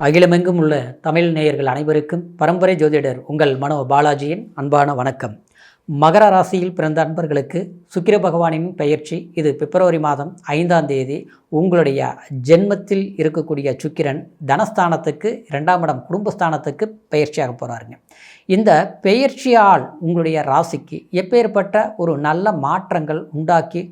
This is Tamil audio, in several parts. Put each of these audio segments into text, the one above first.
அகிலமெங்கும் உள்ள தமிழ் நேயர்கள் அனைவருக்கும் பரம்பரை ஜோதிடர் உங்கள் மனோ பாலாஜியின் அன்பான வணக்கம். மகர ராசியில் பிறந்த அன்பர்களுக்கு சுக்கிர பகவானின் பெயர்ச்சி இது பிப்ரவரி மாதம் 5ஆம் தேதி. உங்களுடைய ஜென்மத்தில் இருக்கக்கூடிய சுக்கிரன் தனஸ்தானத்துக்கு 2ஆம் இடம் குடும்பஸ்தானத்துக்கு பெயர்ச்சியாக போகிறாருங்க. இந்த பெயர்ச்சியால் உங்களுடைய ராசிக்கு எப்பேற்பட்ட ஒரு நல்ல மாற்றங்கள் உண்டாக்கி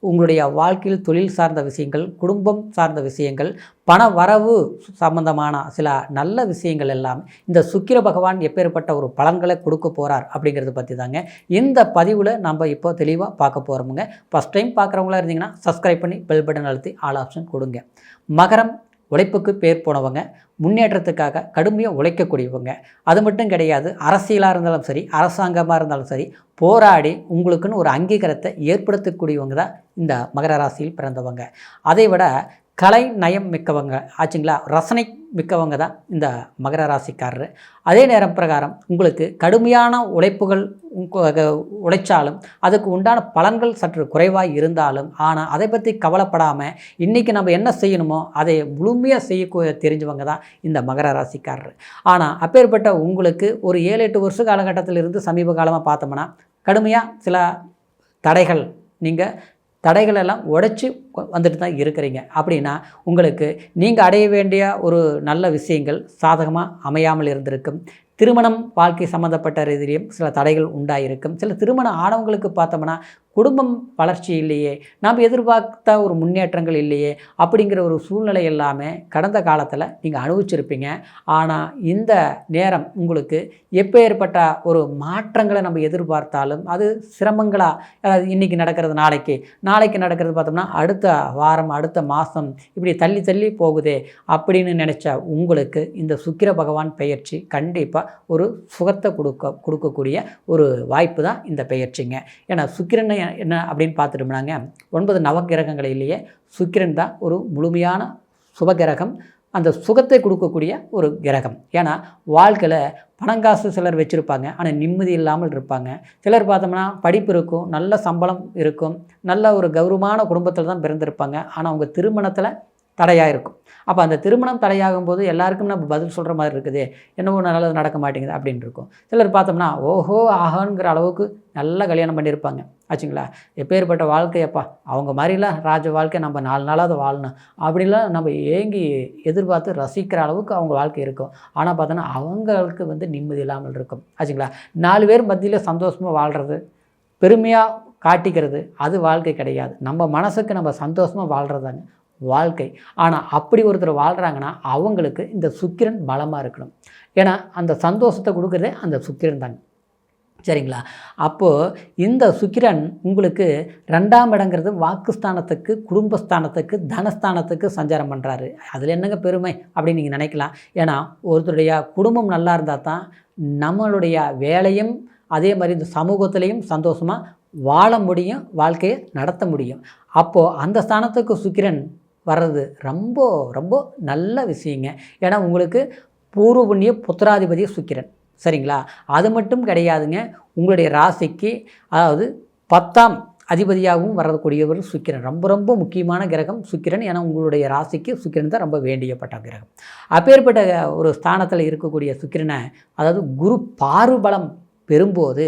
உங்களுடைய வாழ்க்கையில் தொழில் சார்ந்த விஷயங்கள், குடும்பம் சார்ந்த விஷயங்கள், பண வரவு சம்பந்தமான சில நல்ல விஷயங்கள் எல்லாம் இந்த சுக்கிர பகவான் எப்பேற்பட்ட ஒரு பலன்களை கொடுக்க போகிறார் அப்படிங்கிறத பற்றி தாங்க இந்த பதிவில் நம்ம இப்போ தெளிவாக பார்க்க போகிறோமுங்க. ஃபஸ்ட் டைம் பார்க்குறவங்களா இருந்தீங்கன்னா சப்ஸ்கிரைப் பண்ணி பெல் பட்டன் அழுத்தி ஆல் ஆப்ஷன் கொடுங்க. மகரம் உழைப்புக்கு பேர் போனவங்க, முன்னேற்றத்துக்காக கடுமையாக உழைக்கக்கூடியவங்க. அது மட்டும் கிடையாது, அரசியலாக இருந்தாலும் சரி, அரசாங்கமாக இருந்தாலும் சரி, போராடி உங்களுக்குன்னு ஒரு அங்கீகாரத்தை ஏற்படுத்தக்கூடியவங்க தான் இந்த மகர ராசியில் பிறந்தவங்க. அதை விட கலை நயம் மிக்கவங்க ஆச்சுங்களா, ரசனை மிக்கவங்க தான் இந்த மகர ராசிக்காரர். அதே நேரம் பிரகாரம் உங்களுக்கு கடுமையான உழைப்புகள் உழைச்சாலும் அதுக்கு உண்டான பலன்கள் சற்று குறைவாக இருந்தாலும், ஆனால் அதை பற்றி கவலைப்படாமல் இன்றைக்கி நம்ம என்ன செய்யணுமோ அதை முழுமையாக செய்ய தெரிஞ்சவங்க தான் இந்த மகர ராசிக்காரர். ஆனால் அப்பேற்பட்ட உங்களுக்கு ஒரு 7-8 வருஷ காலகட்டத்தில் இருந்து சமீப காலமாக பார்த்தோம்னா கடுமையாக சில தடைகள், நீங்கள் தடைகளெல்லாம் உடைச்சி வந்துட்டு தான் இருக்கிறீங்க. அப்படின்னா உங்களுக்கு நீங்கள் அடைய வேண்டிய ஒரு நல்ல விஷயங்கள் சாதகமாக அமையாமல் இருந்திருக்கும். திருமணம் வாழ்க்கை சம்மந்தப்பட்ட ரீதியிலும் சில தடைகள் உண்டாயிருக்கும். சில திருமணம் ஆனவங்களுக்கு பார்த்தோம்னா குடும்பம் வளர்ச்சி இல்லையே, நாம் எதிர்பார்த்த ஒரு முன்னேற்றங்கள் இல்லையே அப்படிங்கிற ஒரு சூழ்நிலை எல்லாமே கடந்த காலத்தில் நீங்கள் அனுபவிச்சிருப்பீங்க. ஆனால் இந்த நேரம் உங்களுக்கு எப்பேற்பட்ட ஒரு மாற்றங்களை நம்ம எதிர்பார்த்தாலும் அது சிரமங்களாக, அதாவது இன்றைக்கி நடக்கிறது நாளைக்கு நடக்கிறது பார்த்தோம்னா அடுத்த வாரம் அடுத்த மாதம் இப்படி தள்ளி தள்ளி போகுதே அப்படின்னு நினச்ச உங்களுக்கு இந்த சுக்கிர பகவான் பெயர்ச்சி கண்டிப்பாக ஒரு சுகத்தை கொடுக்கக்கூடிய ஒரு வாய்ப்பு தான் இந்த பெயர்ச்சிங்க. ஏன்னா சுக்கிரன் என்ன அப்படின்னு பார்த்துட்டோம்னாங்க, 9 நவகிரகங்களிலேயே சுக்கிரன் தான் ஒரு முழுமையான சுபகிரகம், அந்த சுகத்தை கொடுக்கக்கூடிய ஒரு கிரகம். ஏன்னா வாழ்க்கையில் பணங்காசு சிலர் வச்சுருப்பாங்க, ஆனால் நிம்மதி இல்லாமல் இருப்பாங்க. சிலர் பார்த்தோம்னா படிப்பு இருக்கும், நல்ல சம்பளம் இருக்கும், நல்ல ஒரு கௌரவமான குடும்பத்தில் தான் பிறந்திருப்பாங்க, ஆனால் அவங்க திருமணத்தில் தடையாக இருக்கும். அப்போ அந்த திருமணம் தடையாகும் போது எல்லாருக்கும் நம்ம பதில் சொல்கிற மாதிரி இருக்குது, என்னவோ நல்லது நடக்க மாட்டேங்குது அப்படின்னு இருக்கும். சிலர் பார்த்தோம்னா ஓஹோ ஆஹாங்கிற அளவுக்கு நல்லா கல்யாணம் பண்ணியிருப்பாங்க ஆச்சுங்களா. எப்பேற்பட்ட வாழ்க்கையப்பா, அவங்க மாதிரிலாம் ராஜ வாழ்க்கை நம்ம 4 நாளாவது வாழணும் அப்படின்லாம் நம்ம ஏங்கி எதிர்பார்த்து ரசிக்கிற அளவுக்கு அவங்க வாழ்க்கை இருக்கும். ஆனால் பார்த்தோன்னா அவங்களுக்கு நிம்மதி இல்லாமல் இருக்கும் ஆச்சுங்களா. 4 பேர் மத்தியில் சந்தோஷமாக வாழ்கிறது, பெருமையாக காட்டிக்கிறது அது வாழ்க்கை கிடையாது. நம்ம மனசுக்கு நம்ம சந்தோஷமாக வாழ்கிறதாங்க வாழ்க்கை. ஆனால் அப்படி ஒருத்தர் வாழ்கிறாங்கன்னா அவங்களுக்கு இந்த சுக்கிரன் பலமாக இருக்கணும். ஏன்னா அந்த சந்தோஷத்தை கொடுக்குறதே அந்த சுக்கிரன் தாங்க, சரிங்களா. அப்போது இந்த சுக்கிரன் உங்களுக்கு 2ஆம் இடங்கிறது வாக்குஸ்தானத்துக்கு, குடும்பஸ்தானத்துக்கு, தனஸ்தானத்துக்கு சஞ்சாரம் பண்ணுறாரு. அதில் என்னங்க பெருமை அப்படின்னு நீங்கள் நினைக்கலாம். ஏன்னா ஒருத்தருடைய குடும்பம் நல்லா இருந்தால் தான் நம்மளுடைய வேலையும் அதே மாதிரி இந்த சமூகத்திலையும் சந்தோஷமாக வாழ முடியும், வாழ்க்கையை நடத்த முடியும். அப்போது அந்த ஸ்தானத்துக்கு சுக்கிரன் வர்றது ரொம்ப ரொம்ப நல்ல விஷயங்க. ஏன்னா உங்களுக்கு பூர்வ புண்ணிய புத்திராதிபதிய சுக்கிரன், சரிங்களா. அது மட்டும் கிடையாதுங்க, உங்களுடைய ராசிக்கு அதாவது 10ஆம் அதிபதியாகவும் வரக்கூடியவர் சுக்கிரன். ரொம்ப ரொம்ப முக்கியமான கிரகம் சுக்கிரன். ஏன்னா உங்களுடைய ராசிக்கு சுக்கிரன் தான் ரொம்ப வேண்டியப்பட்ட கிரகம். அப்பேற்பட்ட ஒரு ஸ்தானத்தில் இருக்கக்கூடிய சுக்கிரனை, அதாவது குரு பார்வை பலம் பெறும்போது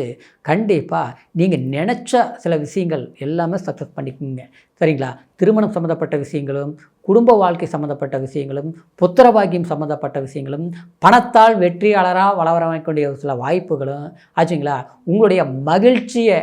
கண்டிப்பாக நீங்கள் நினச்ச சில விஷயங்கள் எல்லாமே சக்ஸஸ் பண்ணிக்கோங்க, சரிங்களா. திருமணம் சம்மந்தப்பட்ட விஷயங்களும், குடும்ப வாழ்க்கை சம்மந்தப்பட்ட விஷயங்களும், புத்திர பாக்கியம் சம்மந்தப்பட்ட விஷயங்களும், பணத்தால் வெற்றியாளராக வளரக்கூடிய சில வாய்ப்புகளும் ஆச்சுங்களா. உங்களுடைய மகிழ்ச்சியை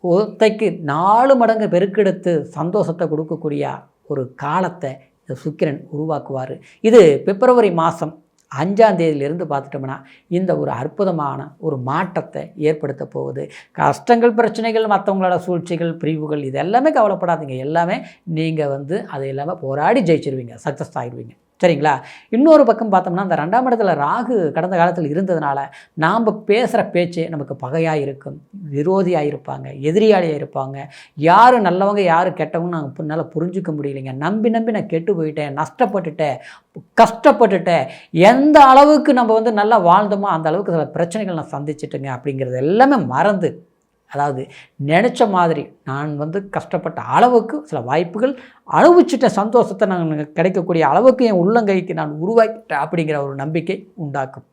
ஒத்தைக்கு 4 மடங்கு பெருக்கெடுத்து சந்தோஷத்தை கொடுக்கக்கூடிய ஒரு காலத்தை இந்த சுக்கிரன் உருவாக்குவார். இது பிப்ரவரி மாதம் 5ஆம் தேதியிலிருந்து பார்த்துட்டோம்னா இந்த ஒரு அற்புதமான ஒரு மாற்றத்தை ஏற்படுத்த போகுது. கஷ்டங்கள், பிரச்சனைகள், மற்றவங்களோட சூழ்ச்சிகள், பிரிவுகள் இது எல்லாமே கவலைப்படாதீங்க. எல்லாமே நீங்கள் அது எல்லாமே போராடி ஜெயிச்சிருவீங்க, சக்ஸஸ் ஆகிடுவீங்க, சரிங்களா. இன்னொரு பக்கம் பார்த்தோம்னா அந்த 2ஆம் இடத்துல ராகு கடந்த காலத்தில் இருந்ததுனால நாம் பேசுகிற பேச்சு நமக்கு பகையாக இருக்கும், விரோதியாக இருப்பாங்க, எதிரியாளியாக இருப்பாங்க. யார் நல்லவங்க யார் கெட்டவங்க நாங்கள் என்னால் புரிஞ்சிக்க முடியலைங்க. நம்பி நான் கெட்டு போயிட்டேன், நஷ்டப்பட்டுட்டேன், கஷ்டப்பட்டுட்டேன். எந்த அளவுக்கு நம்ம நல்லா வாழ்ந்தோமோ அந்த அளவுக்கு சில பிரச்சனைகள் நான் சந்திச்சிட்டேங்க அப்படிங்கிறது எல்லாமே மறந்து அதாவது நினச்ச மாதிரி நான் கஷ்டப்பட்ட அளவுக்கு சில வாய்ப்புகள் அனுபவிச்சிட்ட சந்தோஷத்தை நான் கிடைக்கக்கூடிய அளவுக்கு என் உள்ளங்கைக்கு நான் உருவாக்கிட்டேன் அப்படிங்கிற ஒரு நம்பிக்கை உண்டாக்கும்.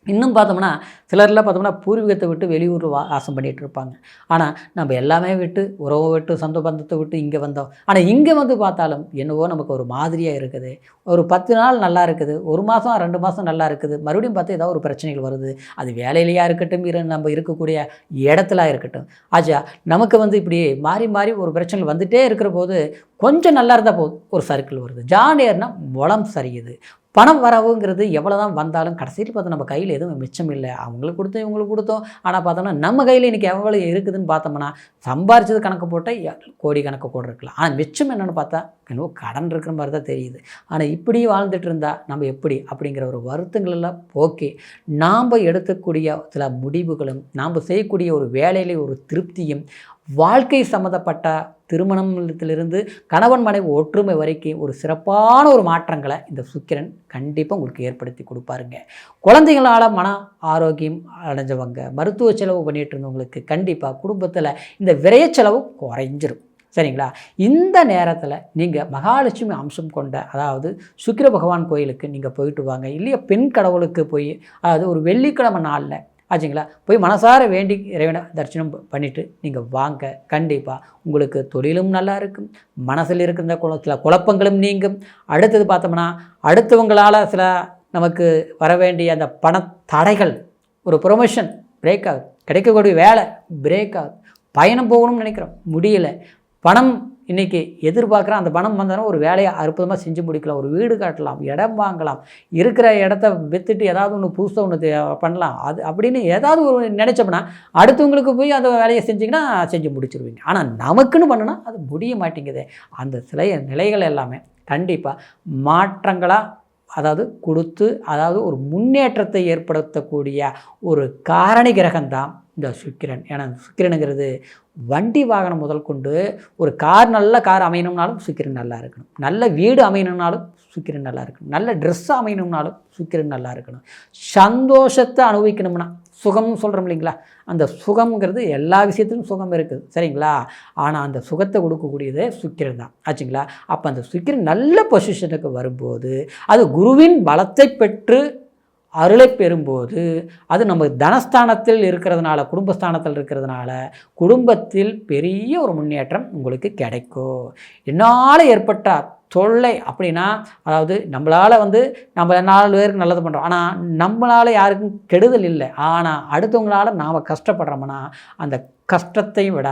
இன்னும் பார்த்தோம்னா சிலர்லாம் பார்த்தோம்னா பூர்வீகத்தை விட்டு வெளியூர் வாசம் பண்ணிகிட்டு இருப்பாங்க. ஆனால் நம்ம எல்லாமே விட்டு உறவை விட்டு சொந்த பந்தத்தை விட்டு இங்கே வந்தோம். ஆனால் இங்கே பார்த்தாலும் என்னவோ நமக்கு ஒரு மாதிரியாக இருக்குது. ஒரு 10 நாள் நல்லா இருக்குது, 1 மாதம் 2 மாதம் நல்லா இருக்குது, மறுபடியும் பார்த்தா ஏதாவது ஒரு பிரச்சனைகள் வருது. அது வேலையிலையாக இருக்கட்டும், நம்ம இருக்கக்கூடிய இடத்துல இருக்கட்டும். ஆச்சா நமக்கு இப்படி மாறி மாறி ஒரு பிரச்சனைகள் வந்துகிட்டே இருக்கிற போது கொஞ்சம் நல்லா இருந்தால் போதும் ஒரு சர்க்கிள் வருது. ஜாலியர்னா உடம்பு சரியுது. பணம் வரவுங்கிறது எவ்வளோ தான் வந்தாலும் கடைசியில் பார்த்தா நம்ம கையில் எதுவும் மிச்சம் இல்லை. அவங்களுக்கு கொடுத்தோம் இவங்களுக்கு கொடுத்தோம். ஆனால் பார்த்தோம்னா நம்ம கையில் இன்றைக்கி எவ்வளோ இருக்குதுன்னு பார்த்தோம்னா சம்பாரிச்சது கணக்கு போட்டால் கோடி கணக்கு கூட இருக்கலாம். ஆனால் மிச்சம் என்னென்னு பார்த்தா இன்னும் கடன் இருக்கிற மாதிரி தான் தெரியுது. ஆனால் இப்படி வாழ்ந்துட்டு இருந்தால் நம்ம எப்படி அப்படிங்கிற ஒரு வருத்தங்களெல்லாம் போக்கி நாம் எடுக்கக்கூடிய சில முடிவுகளும் நாம் செய்யக்கூடிய ஒரு வேலையிலே ஒரு திருப்தியும் வாழ்க்கை சம்மந்தப்பட்ட திருமணத்திலிருந்து கணவன் மனைவி ஒற்றுமை வரைக்கும் ஒரு சிறப்பான ஒரு மாற்றங்களை இந்த சுக்கிரன் கண்டிப்பாக உங்களுக்கு ஏற்படுத்தி கொடுப்பாருங்க. குழந்தைகளால் மன ஆரோக்கியம் அடைஞ்சவங்க, மருத்துவ செலவு பண்ணிகிட்டு இருந்தவங்களுக்கு கண்டிப்பாக குடும்பத்தில் இந்த விரைய செலவு குறைஞ்சிரும். சரிங்களா? இந்த நேரத்தில் நீங்கள் மகாலட்சுமி அம்சம் கொண்ட அதாவது சுக்கிர பகவான் கோயிலுக்கு நீங்கள் போயிட்டு வாங்க. இல்லையா பெண் கடவுளுக்கு போய் அதாவது ஒரு வெள்ளிக்கிழமை நாளில் ஆச்சுங்களா போய் மனசார வேண்டி இறைவனை தரிசனம் பண்ணிவிட்டு நீங்கள் வாங்க. கண்டிப்பாக உங்களுக்கு தொழிலும் நல்லா இருக்கும், மனசில் இருக்கிற சில குழப்பங்களும் நீங்கும். அடுத்தது பார்த்தோம்னா அடுத்தவங்களால் சில நமக்கு வர வேண்டிய அந்த பண தடைகள், ஒரு ப்ரொமோஷன் பிரேக் ஆகுது, கிடைக்கக்கூடிய வேலை பிரேக் ஆகுது, பயணம் போகணும்னு நினைக்கிறோம் முடியல, பணம் இன்றைக்கி எதிர்பார்க்குறோம், அந்த பணம் வந்தாலும் ஒரு வேலையை அற்புதமாக செஞ்சு முடிக்கலாம், ஒரு வீடு கட்டலாம், இடம் வாங்கலாம், இருக்கிற இடத்த விற்றுட்டு ஏதாவது ஒன்று புதுசாக ஒன்று பண்ணலாம், அது அப்படின்னு ஏதாவது ஒரு நினச்சோம்னா அடுத்தவங்களுக்கு போய் அந்த வேலையை செஞ்சிங்கன்னா செஞ்சு முடிச்சிருவீங்க. ஆனால் நமக்குன்னு பண்ணுனா அது முடிய மாட்டேங்குது. அந்த நிலைகள் எல்லாமே கண்டிப்பாக மாற்றங்களாக அதாவது கொடுத்து அதாவது ஒரு முன்னேற்றத்தை ஏற்படுத்தக்கூடிய ஒரு காரணி கிரகம்தான் இந்த சுக்கிரன். ஏன்னா சுக்கிரனுங்கிறது வண்டி வாகனம் முதல் கொண்டு ஒரு நல்ல கார் அமையணும்னாலும் சுக்கிரன் நல்லா இருக்கணும், நல்ல வீடு அமையணும்னாலும் சுக்கிரன் நல்லா இருக்கணும், நல்ல ட்ரெஸ் அமையணும்னாலும் சுக்கிரன் நல்லா இருக்கணும், சந்தோஷத்தை அனுபவிக்கணும்னா சுகம்னு சொல்கிறோம் இல்லைங்களா, அந்த சுகம்ங்கிறது எல்லா விஷயத்திலும் சுகம் இருக்குது. சரிங்களா? ஆனால் அந்த சுகத்தை கொடுக்கக்கூடியதே சுக்கிரன் தான். ஆச்சுங்களா? அப்போ அந்த சுக்கிரன் நல்ல பொசிஷனுக்கு வரும்போது அது குருவின் பலத்தை பெற்று அருளை பெறும்போது அது நம்ம தனஸ்தானத்தில் இருக்கிறதுனால, குடும்பஸ்தானத்தில் இருக்கிறதுனால குடும்பத்தில் பெரிய ஒரு முன்னேற்றம் உங்களுக்கு கிடைக்கும். என்னால் ஏற்பட்ட தொல்லை அப்படின்னா அதாவது நம்மளால் நம்ம 4 பேருக்கு நல்லது பண்ணுறோம், ஆனால் நம்மளால் யாருக்கும் கெடுதல் இல்லை, ஆனால் அடுத்தவங்களால் நாம் கஷ்டப்படுறோம்னா அந்த கஷ்டத்தை விட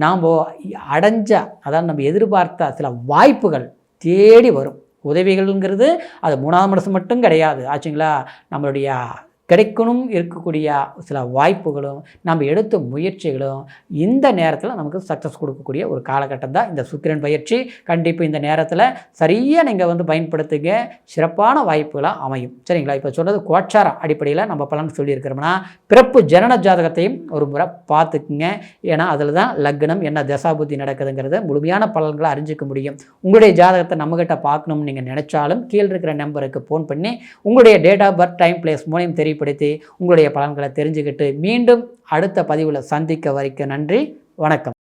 நாம் அடைஞ்ச அதாவது நம்ம எதிர்பார்த்த சில வாய்ப்புகள் தேடி வரும். உதவிகள்ங்கிறது அது 3ஆம் மனசு மட்டும் கிடையாது. ஆச்சுங்களா? நம்மளுடைய கிடைக்கணும் இருக்கக்கூடிய சில வாய்ப்புகளும் நம்ம எடுத்த முயற்சிகளும் இந்த நேரத்தில் நமக்கு சக்ஸஸ் கொடுக்கக்கூடிய ஒரு காலகட்டம் தான் இந்த சுக்கிரன் பயிற்சி. கண்டிப்பாக இந்த நேரத்தில் சரியாக நீங்கள் பயன்படுத்துங்க, சிறப்பான வாய்ப்புகளாக அமையும். சரிங்களா? இப்போ சொல்கிறது கோச்சார அடிப்படையில் நம்ம பலன் சொல்லியிருக்கிறோம்னா பிறப்பு ஜனன ஜாதகத்தையும் ஒரு முறை பார்த்துக்குங்க. ஏன்னா அதில் தான் லக்னம் என்ன தசாபுத்தி நடக்குதுங்கிறத முழுமையான பலன்களை அறிஞ்சிக்க முடியும். உங்களுடைய ஜாதகத்தை நம்மகிட்ட பார்க்கணும்னு நீங்கள் நினச்சாலும் கீழே இருக்கிற நம்பருக்கு ஃபோன் பண்ணி உங்களுடைய date of birth, time, place மூணையும் தெரியப்படுத்தி உங்களுடைய பலன்களை தெரிஞ்சுக்கிட்டு மீண்டும் அடுத்த பதிவில் சந்திக்க வரைக்கும் நன்றி, வணக்கம்.